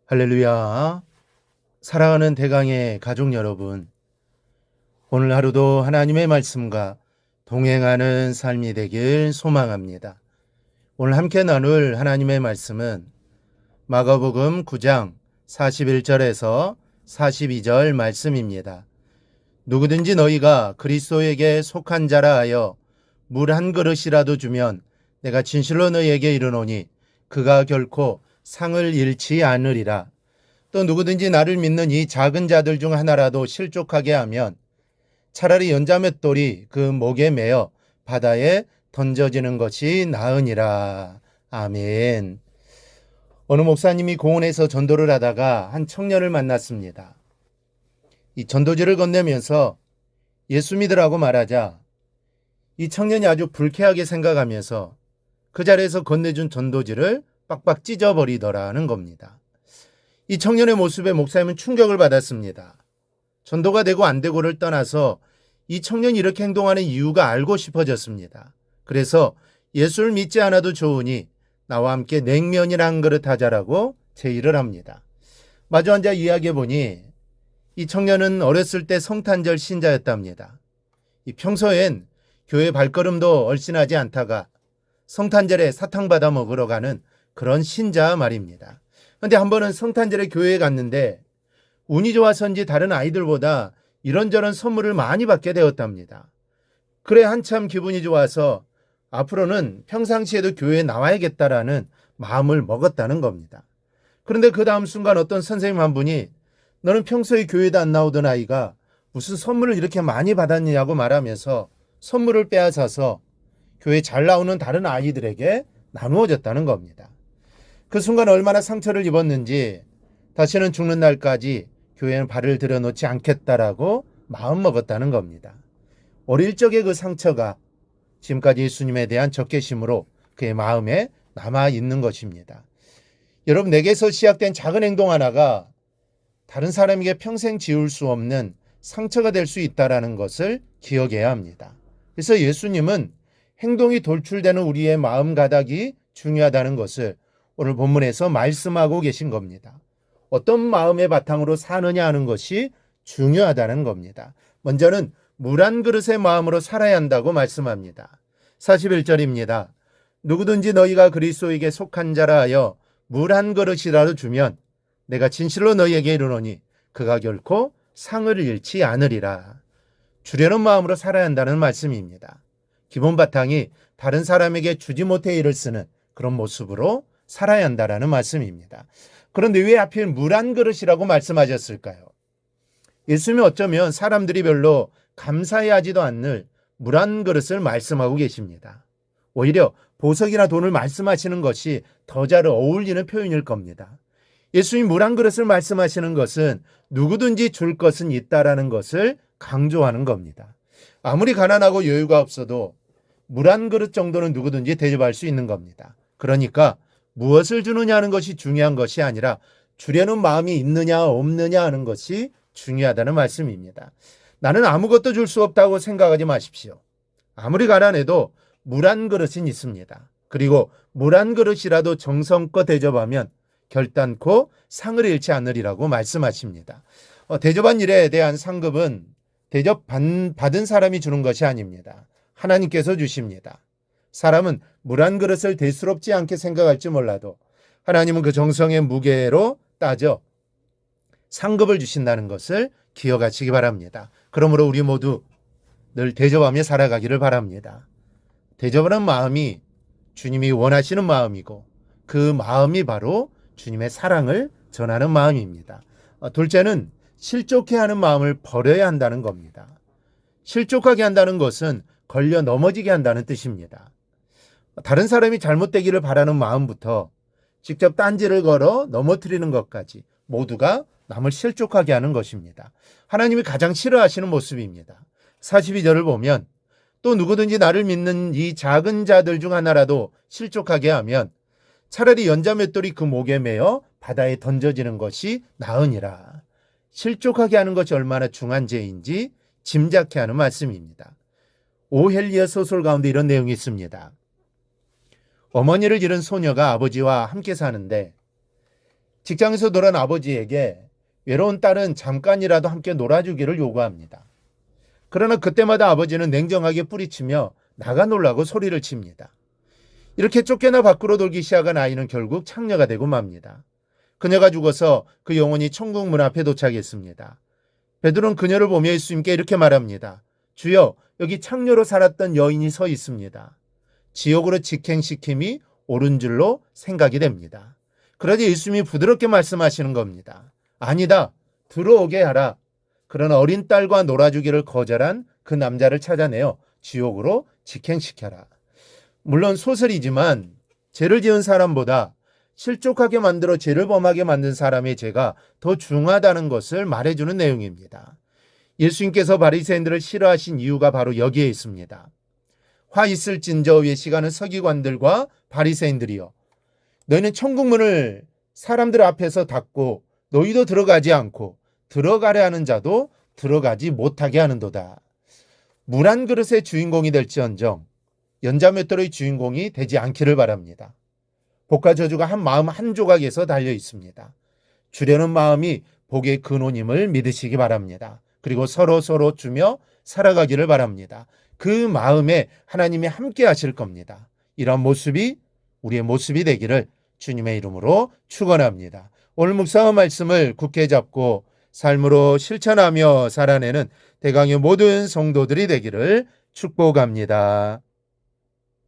할렐루야. 사랑하는 대강의 가족 여러분, 오늘 하루도 하나님의 말씀과 동행하는 삶이 되길 소망합니다. 오늘 함께 나눌 하나님의 말씀은 마가복음 9장 41절에서 42절 말씀입니다. 누구든지 너희가 그리스도에게 속한 자라 하여 물 한 그릇이라도 주면 내가 진실로 너희에게 이르노니 그가 결코 상을 잃지 않으리라. 또 누구든지 나를 믿는 이 작은 자들 중 하나라도 실족하게 하면 차라리 연자맷돌이 그 목에 매어 바다에 던져지는 것이 나으니라. 아멘. 어느 목사님이 공원에서 전도를 하다가 한 청년을 만났습니다. 이 전도지를 건네면서 예수 믿으라고 말하자 이 청년이 아주 불쾌하게 생각하면서 그 자리에서 건네준 전도지를 빡빡 찢어버리더라는 겁니다. 이 청년의 모습에 목사님은 충격을 받았습니다. 전도가 되고 안 되고를 떠나서 이 청년이 이렇게 행동하는 이유가 알고 싶어졌습니다. 그래서 예수를 믿지 않아도 좋으니 나와 함께 냉면이나 한 그릇 하자라고 제의를 합니다. 마주 앉아 이야기해보니 이 청년은 어렸을 때 성탄절 신자였답니다. 평소엔 교회 발걸음도 얼씬하지 않다가 성탄절에 사탕 받아 먹으러 가는 그런 신자 말입니다. 그런데 한 번은 성탄절에 교회에 갔는데 운이 좋아서인지 다른 아이들보다 이런저런 선물을 많이 받게 되었답니다. 그래 한참 기분이 좋아서 앞으로는 평상시에도 교회에 나와야겠다라는 마음을 먹었다는 겁니다. 그런데 그 다음 순간 어떤 선생님 한 분이 너는 평소에 교회도 안 나오던 아이가 무슨 선물을 이렇게 많이 받았느냐고 말하면서 선물을 빼앗아서 교회 잘 나오는 다른 아이들에게 나누어졌다는 겁니다. 그 순간 얼마나 상처를 입었는지 다시는 죽는 날까지 교회에는 발을 들여놓지 않겠다라고 마음먹었다는 겁니다. 어릴 적의 그 상처가 지금까지 예수님에 대한 적개심으로 그의 마음에 남아있는 것입니다. 여러분, 내게서 시작된 작은 행동 하나가 다른 사람에게 평생 지울 수 없는 상처가 될 수 있다는 것을 기억해야 합니다. 그래서 예수님은 행동이 돌출되는 우리의 마음 가닥이 중요하다는 것을 오늘 본문에서 말씀하고 계신 겁니다. 어떤 마음의 바탕으로 사느냐 하는 것이 중요하다는 겁니다. 먼저는 물 한 그릇의 마음으로 살아야 한다고 말씀합니다. 41절입니다. 누구든지 너희가 그리스도에게 속한 자라 하여 물 한 그릇이라도 주면 내가 진실로 너희에게 이르노니 그가 결코 상을 잃지 않으리라. 주려는 마음으로 살아야 한다는 말씀입니다. 기본 바탕이 다른 사람에게 주지 못해 일을 쓰는 그런 모습으로 살아야 한다는 말씀입니다. 그런데 왜 하필 물 한 그릇이라고 말씀하셨을까요? 예수님이 어쩌면 사람들이 별로 감사해하지도 않을 물 한 그릇을 말씀하고 계십니다. 오히려 보석이나 돈을 말씀하시는 것이 더 잘 어울리는 표현일 겁니다. 예수님이 물 한 그릇을 말씀하시는 것은 누구든지 줄 것은 있다라는 것을 강조하는 겁니다. 아무리 가난하고 여유가 없어도 물 한 그릇 정도는 누구든지 대접할 수 있는 겁니다. 그러니까 무엇을 주느냐 하는 것이 중요한 것이 아니라 주려는 마음이 있느냐 없느냐 하는 것이 중요하다는 말씀입니다. 나는 아무것도 줄 수 없다고 생각하지 마십시오. 아무리 가난해도 물 한 그릇은 있습니다. 그리고 물 한 그릇이라도 정성껏 대접하면 결단코 상을 잃지 않으리라고 말씀하십니다. 대접한 일에 대한 상급은 받은 사람이 주는 것이 아닙니다. 하나님께서 주십니다. 사람은 물 한 그릇을 대수롭지 않게 생각할지 몰라도 하나님은 그 정성의 무게로 따져 상급을 주신다는 것을 기억하시기 바랍니다. 그러므로 우리 모두 늘 대접하며 살아가기를 바랍니다. 대접하는 마음이 주님이 원하시는 마음이고 그 마음이 바로 주님의 사랑을 전하는 마음입니다. 둘째는 실족해 하는 마음을 버려야 한다는 겁니다. 실족하게 한다는 것은 걸려 넘어지게 한다는 뜻입니다. 다른 사람이 잘못되기를 바라는 마음부터 직접 딴지를 걸어 넘어뜨리는 것까지 모두가 남을 실족하게 하는 것입니다. 하나님이 가장 싫어하시는 모습입니다. 42절을 보면 또 누구든지 나를 믿는 이 작은 자들 중 하나라도 실족하게 하면 차라리 연자맷돌이 그 목에 매어 바다에 던져지는 것이 나으니라. 실족하게 하는 것이 얼마나 중한 죄인지 짐작케 하는 말씀입니다. 오헬리아 소설 가운데 이런 내용이 있습니다. 어머니를 잃은 소녀가 아버지와 함께 사는데 직장에서 돌아온 아버지에게 외로운 딸은 잠깐이라도 함께 놀아주기를 요구합니다. 그러나 그때마다 아버지는 냉정하게 뿌리치며 나가 놀라고 소리를 칩니다. 이렇게 쫓겨나 밖으로 돌기 시작한 아이는 결국 창녀가 되고 맙니다. 그녀가 죽어서 그 영혼이 천국 문 앞에 도착했습니다. 베드로는 그녀를 보며 예수님께 이렇게 말합니다. 주여, 여기 창녀로 살았던 여인이 서 있습니다. 지옥으로 직행시킴이 옳은 줄로 생각이 됩니다. 그러자 예수님이 부드럽게 말씀하시는 겁니다. 아니다, 들어오게 하라. 그러나 어린 딸과 놀아주기를 거절한 그 남자를 찾아내어 지옥으로 직행시켜라. 물론 소설이지만 죄를 지은 사람보다 실족하게 만들어 죄를 범하게 만든 사람의 죄가 더 중하다는 것을 말해주는 내용입니다. 예수님께서 바리새인들을 싫어하신 이유가 바로 여기에 있습니다. 화 있을진저 외식하는 서기관들과 바리새인들이여, 너희는 천국 문을 사람들 앞에서 닫고 너희도 들어가지 않고 들어가려 하는 자도 들어가지 못하게 하는도다. 물 한 그릇의 주인공이 될지언정 연자맷돌의 주인공이 되지 않기를 바랍니다. 복과 저주가 한 마음 한 조각에서 달려 있습니다. 주려는 마음이 복의 근원임을 믿으시기 바랍니다. 그리고 서로 주며 살아가기를 바랍니다. 그 마음에 하나님이 함께 하실 겁니다. 이런 모습이 우리의 모습이 되기를 주님의 이름으로 축원합니다. 오늘 묵상의 말씀을 굳게 잡고 삶으로 실천하며 살아내는 대강의 모든 성도들이 되기를 축복합니다.